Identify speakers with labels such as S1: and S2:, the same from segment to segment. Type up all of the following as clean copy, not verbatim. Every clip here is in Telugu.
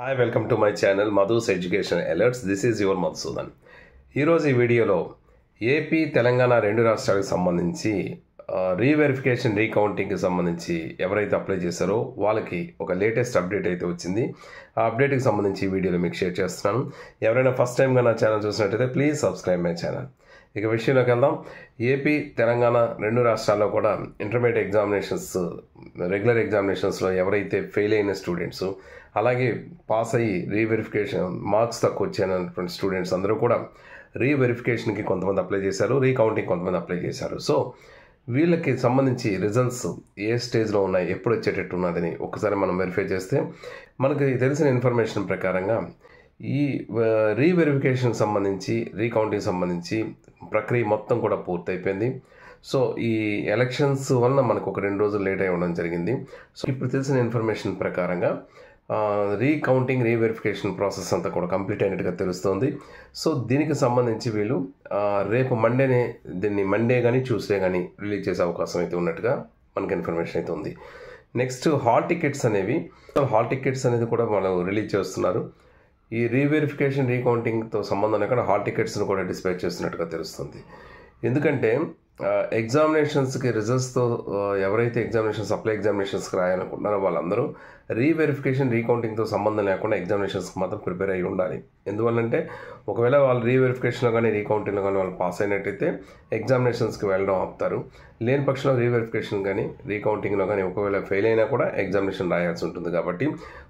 S1: Hi, welcome to my channel Madhu's Education Alerts. This is your Madhusudan. ఈరోజు ఈ వీడియోలో ఏపీ తెలంగాణ రెండు రాష్ట్రాలకు సంబంధించి రీవెరిఫికేషన్ రీకౌంటింగ్కి సంబంధించి ఎవరైతే అప్లై చేశారో వాళ్ళకి ఒక లేటెస్ట్ అప్డేట్ అయితే వచ్చింది. ఆ అప్డేట్కి సంబంధించి ఈ వీడియోలో మీకు షేర్ చేస్తున్నాను. ఎవరైనా ఫస్ట్ టైంగా నా ఛానల్ చూసినట్టయితే ప్లీజ్ సబ్స్క్రైబ్ మై ఛానల్. ఇక విషయంలోకి వెళ్దాం. ఏపీ తెలంగాణ రెండు రాష్ట్రాల్లో కూడా ఇంటర్మీడియట్ ఎగ్జామినేషన్స్ రెగ్యులర్ ఎగ్జామినేషన్స్లో ఎవరైతే ఫెయిల్ అయిన స్టూడెంట్స్ అలాగే పాస్ అయ్యి రీవెరిఫికేషన్ మార్క్స్ తక్కువ వచ్చాయన్నటువంటి స్టూడెంట్స్ అందరూ కూడా రీవెరిఫికేషన్కి కొంతమంది అప్లై చేశారు, రీకౌంటింగ్ కొంతమంది అప్లై చేశారు. సో వీళ్ళకి సంబంధించి రిజల్ట్స్ ఏ స్టేజ్లో ఉన్నాయి, ఎప్పుడు వచ్చేటట్టు ఉన్నదని ఒకసారి మనం వెరిఫై చేస్తే మనకి తెలిసిన ఇన్ఫర్మేషన్ ప్రకారంగా ఈ రీవెరిఫికేషన్కి సంబంధించి రీకౌంటింగ్ సంబంధించి ప్రక్రియ మొత్తం కూడా పూర్తయిపోయింది. సో ఈ ఎలక్షన్స్ వలన మనకు ఒక 2 రోజులు లేట్ అయి ఉండడం జరిగింది. సో ఇప్పుడు తెలిసిన ఇన్ఫర్మేషన్ ప్రకారంగా రీకౌంటింగ్ రీవెరిఫికేషన్ ప్రాసెస్ అంతా కూడా కంప్లీట్ అయినట్టుగా తెలుస్తుంది. సో దీనికి సంబంధించి వీళ్ళు రేపు మండే కానీ ట్యూస్డే కానీ రిలీజ్ చేసే అవకాశం అయితే ఉన్నట్టుగా మనకి ఇన్ఫర్మేషన్ అయితే ఉంది. నెక్స్ట్ హాల్ టికెట్స్ అనేది కూడా వాళ్ళు రిలీజ్ చేస్తున్నారు. ఈ రీవెరిఫికేషన్ రీకౌంటింగ్తో సంబంధం లేకుండా హాల్ టికెట్స్ను కూడా డిస్పాచ్ చేస్తున్నట్టుగా తెలుస్తుంది. ఎందుకంటే ఎగ్జామినేషన్స్కి రిజల్ట్స్తో ఎవరైతే అప్లై ఎగ్జామినేషన్స్కి రాయాలనుకుంటున్నారో వాళ్ళందరూ రీవెరిఫికేషన్ రీకౌంటింగ్తో సంబంధం లేకుండా ఎగ్జామినేషన్స్కి మాత్రం ప్రిపేర్ అయ్యి ఉండాలి. ఎందువల్లంటే ఒకవేళ వాళ్ళు రీవెరిఫికేషన్లో కానీ రీకౌంటింగ్లో కానీ వాళ్ళు పాస్ అయినట్టయితే ఎగ్జామినేషన్స్కి వెళ్ళడం ఆపుతారు. లేని పక్షంలో రీవెరిఫికేషన్ కానీ రీకౌంటింగ్లో కానీ ఒకవేళ ఫెయిల్ అయినా కూడా ఎగ్జామినేషన్ రాయాల్సి ఉంటుంది. కాబట్టి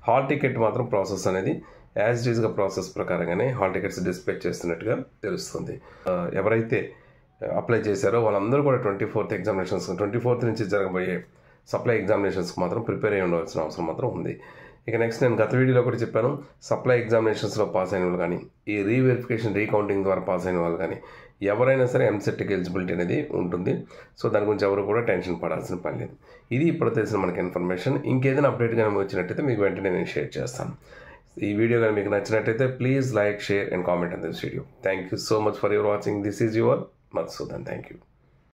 S1: హాల్ టికెట్ మాత్రం ప్రాసెస్ అనేది యాజ్ ఇట్ ఈస్గా ప్రాసెస్ ప్రకారంగానే హాల్ టికెట్స్ డిస్పాచ్ చేస్తున్నట్టుగా తెలుస్తుంది. ఎవరైతే అప్లై చేశారో వాళ్ళందరూ కూడా 24th నుంచి జరగబోయే సప్లై ఎగ్జామినేషన్స్కి మాత్రం ప్రిపేర్ అయ్యి ఉండవలసిన అవసరం మాత్రం ఉంది. ఇక నెక్స్ట్ నేను గత వీడియోలో కూడా చెప్పాను, సప్లై ఎగ్జామినేషన్స్లో పాస్ అయిన వాళ్ళు కానీ ఈ రీవెరిఫికేషన్ రీకౌంటింగ్ ద్వారా పాస్ అయిన వాళ్ళు కానీ ఎవరైనా సరే ఎంసెట్కి ఎలిజిబిలిటీ అనేది ఉంటుంది. సో దాని గురించి ఎవరు కూడా టెన్షన్ పడాల్సిన పని లేదు. ఇది ఇప్పుడు తెలిసిన మనకి ఇన్ఫర్మేషన్. ఇంకేదైనా అప్డేట్ కానీ వచ్చినట్టయితే మీకు వెంటనే నేను షేర్ చేస్తాను. ఈ వీడియో కానీ మీకు నచ్చినట్టయితే please like, share and comment on this video. Thank you so much for your watching. This is your Madhusudan. Thank you.